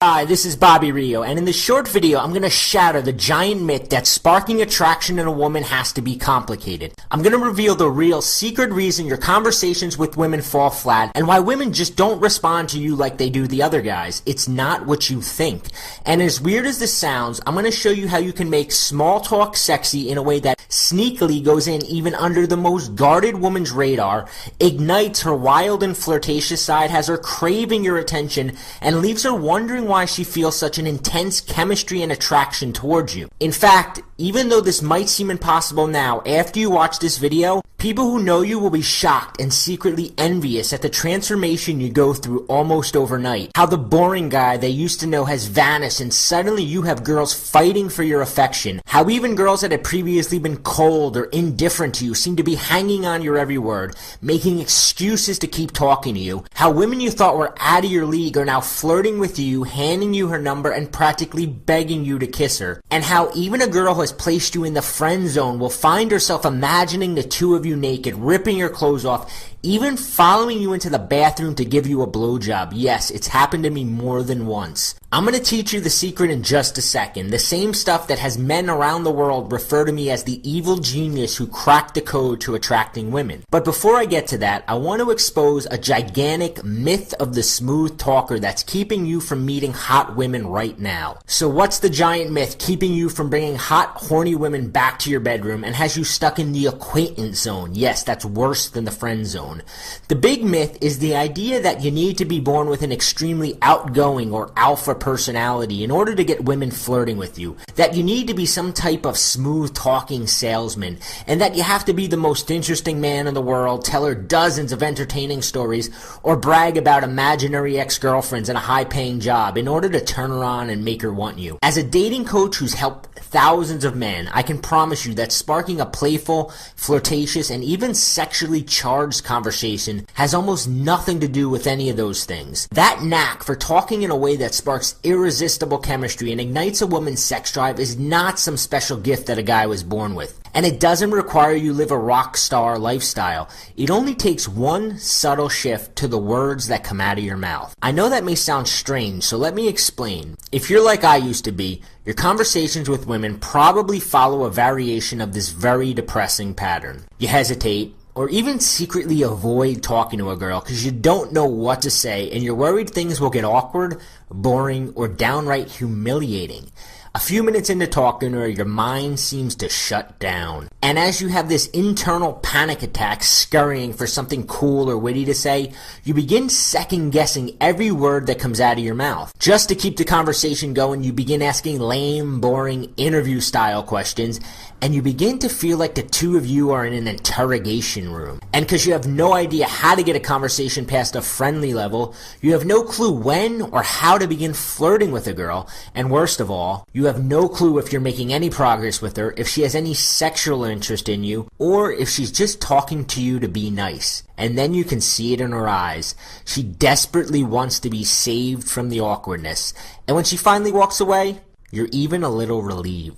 Hi, this is Bobby Rio, and in this short video, I'm going to shatter the giant myth that sparking attraction in a woman has to be complicated. I'm going to reveal the real secret reason your conversations with women fall flat, and why women just don't respond to you like they do the other guys. It's not what you think. And as weird as this sounds, I'm going to show you how you can make small talk sexy in a way that sneakily goes in even under the most guarded woman's radar, ignites her wild and flirtatious side, has her craving your attention, and leaves her wondering why she feels such an intense chemistry and attraction towards you. In fact, even though this might seem impossible now, after you watch this video, people who know you will be shocked and secretly envious at the transformation you go through almost overnight. How the boring guy they used to know has vanished and suddenly you have girls fighting for your affection. How even girls that had previously been cold or indifferent to you seem to be hanging on your every word, making excuses to keep talking to you. How women you thought were out of your league are now flirting with you, handing you her number, and practically begging you to kiss her. And how even a girl who has placed you in the friend zone will find herself imagining the two of you naked, ripping your clothes off, even following you into the bathroom to give you a blowjob. Yes, it's happened to me more than once. I'm going to teach you the secret in just a second. The same stuff that has men around the world refer to me as the evil genius who cracked the code to attracting women. But before I get to that, I want to expose a gigantic myth of the smooth talker that's keeping you from meeting hot women right now. So what's the giant myth keeping you from bringing hot, horny women back to your bedroom and has you stuck in the acquaintance zone? Yes, that's worse than the friend zone. The big myth is the idea that you need to be born with an extremely outgoing or alpha personality in order to get women flirting with you, that you need to be some type of smooth talking salesman, and that you have to be the most interesting man in the world, tell her dozens of entertaining stories, or brag about imaginary ex-girlfriends and a high-paying job in order to turn her on and make her want you. As a dating coach who's helped thousands of men, I can promise you that sparking a playful, flirtatious, and even sexually charged conversation has almost nothing to do with any of those things. That knack for talking in a way that sparks irresistible chemistry and ignites a woman's sex drive is not some special gift that a guy was born with. And it doesn't require you live a rock star lifestyle. It only takes one subtle shift to the words that come out of your mouth. I know that may sound strange, so let me explain. If you're like I used to be, your conversations with women probably follow a variation of this very depressing pattern. You hesitate, or even secretly avoid talking to a girl because you don't know what to say and you're worried things will get awkward, boring, or downright humiliating. A few minutes into talking to her, your mind seems to shut down. And as you have this internal panic attack scurrying for something cool or witty to say, you begin second-guessing every word that comes out of your mouth. Just to keep the conversation going, you begin asking lame, boring, interview-style questions, and you begin to feel like the two of you are in an interrogation room. And because you have no idea how to get a conversation past a friendly level, you have no clue when or how to begin flirting with a girl, and worst of all, you have no clue if you're making any progress with her, if she has any sexual interest in you, or if she's just talking to you to be nice. And then you can see it in her eyes. She desperately wants to be saved from the awkwardness. And when she finally walks away, you're even a little relieved.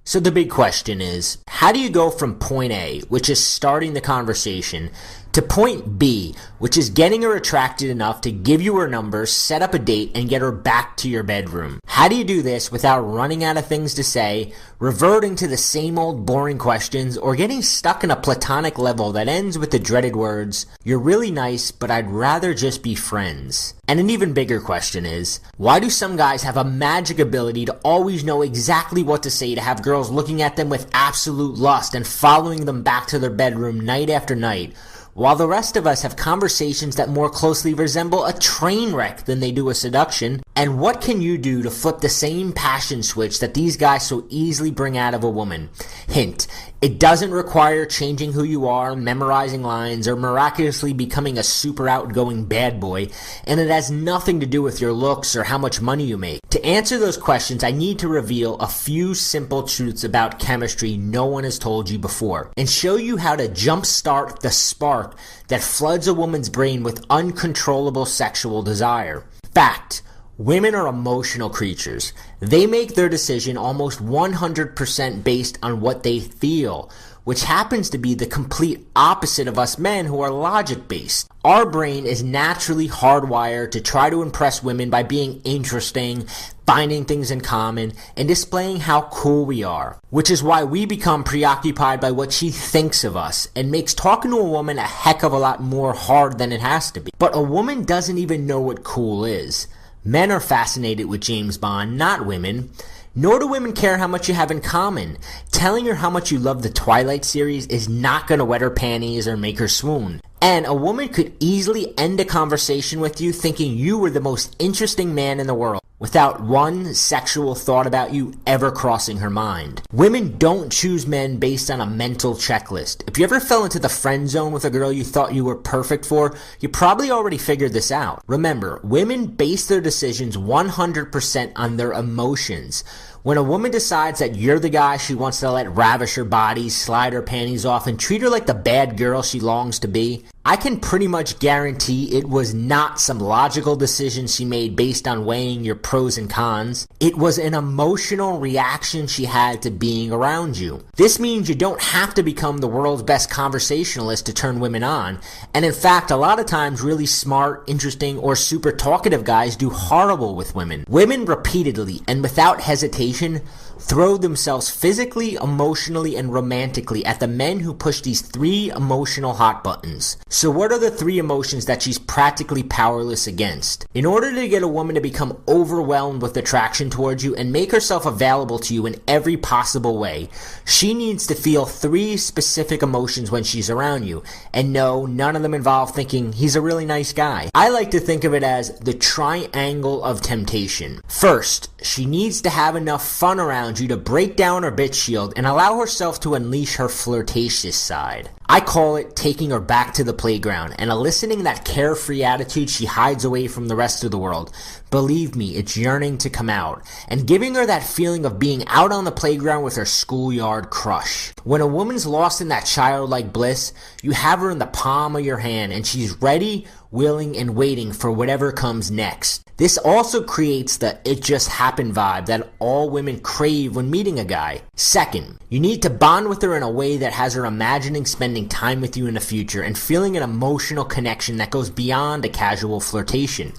So the big question is, how do you go from point A, which is starting the conversation, to point B, which is getting her attracted enough to give you her number, set up a date, and get her back to your bedroom? How do you do this without running out of things to say, reverting to the same old boring questions, or getting stuck in a platonic level that ends with the dreaded words, "You're really nice, but I'd rather just be friends"? And an even bigger question is, why do some guys have a magic ability to always know exactly what to say to have girls looking at them with absolute lust and following them back to their bedroom night after night, while the rest of us have conversations that more closely resemble a train wreck than they do a seduction? And what can you do to flip the same passion switch that these guys so easily bring out of a woman? Hint, it doesn't require changing who you are, memorizing lines, or miraculously becoming a super outgoing bad boy, and it has nothing to do with your looks or how much money you make. To answer those questions, I need to reveal a few simple truths about chemistry no one has told you before, and show you how to jumpstart the spark that floods a woman's brain with uncontrollable sexual desire. Fact: Women are emotional creatures. They make their decision almost 100% based on what they feel, which happens to be the complete opposite of us men who are logic-based. Our brain is naturally hardwired to try to impress women by being interesting, finding things in common, and displaying how cool we are, which is why we become preoccupied by what she thinks of us and makes talking to a woman a heck of a lot more hard than it has to be. But a woman doesn't even know what cool is. Men are fascinated with James Bond, not women. Nor do women care how much you have in common. Telling her how much you love the Twilight series is not going to wet her panties or make her swoon. And a woman could easily end a conversation with you thinking you were the most interesting man in the world, without one sexual thought about you ever crossing her mind. Women don't choose men based on a mental checklist. If you ever fell into the friend zone with a girl you thought you were perfect for, you probably already figured this out. Remember, women base their decisions 100% on their emotions. When a woman decides that you're the guy she wants to let ravish her body, slide her panties off, and treat her like the bad girl she longs to be, I can pretty much guarantee it was not some logical decision she made based on weighing your pros and cons. It was an emotional reaction she had to being around you. This means you don't have to become the world's best conversationalist to turn women on. And in fact, a lot of times really smart, interesting, or super talkative guys do horrible with women. Women repeatedly and without hesitation throw themselves physically, emotionally, and romantically at the men who push these 3 emotional hot buttons. So what are the 3 emotions that she's practically powerless against? In order to get a woman to become overwhelmed with attraction towards you and make herself available to you in every possible way, she needs to feel 3 specific emotions when she's around you. And no, none of them involve thinking he's a really nice guy. I like to think of it as the triangle of temptation. First, she needs to have enough fun around you to break down her bitch shield and allow herself to unleash her flirtatious side. I call it taking her back to the playground and eliciting that carefree attitude she hides away from the rest of the world. Believe me, it's yearning to come out. And giving her that feeling of being out on the playground with her schoolyard crush. When a woman's lost in that childlike bliss, you have her in the palm of your hand and she's ready, willing, and waiting for whatever comes next. This also creates the "it just happened" vibe that all women crave when meeting a guy. Second, you need to bond with her in a way that has her imagining spending time with you in the future and feeling an emotional connection that goes beyond a casual flirtation.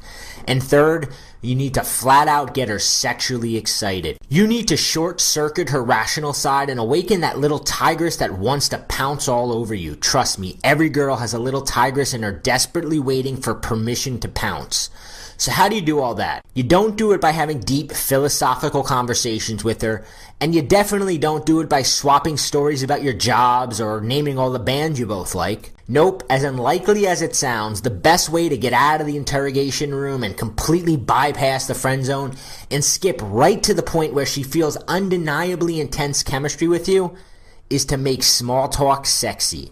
And third, you need to flat out get her sexually excited. You need to short circuit her rational side and awaken that little tigress that wants to pounce all over you. Trust me, every girl has a little tigress in her desperately waiting for permission to pounce. So how do you do all that? You don't do it by having deep philosophical conversations with her, and you definitely don't do it by swapping stories about your jobs or naming all the bands you both like. Nope, as unlikely as it sounds, the best way to get out of the interrogation room and completely bypass the friend zone and skip right to the point where she feels undeniably intense chemistry with you is to make small talk sexy.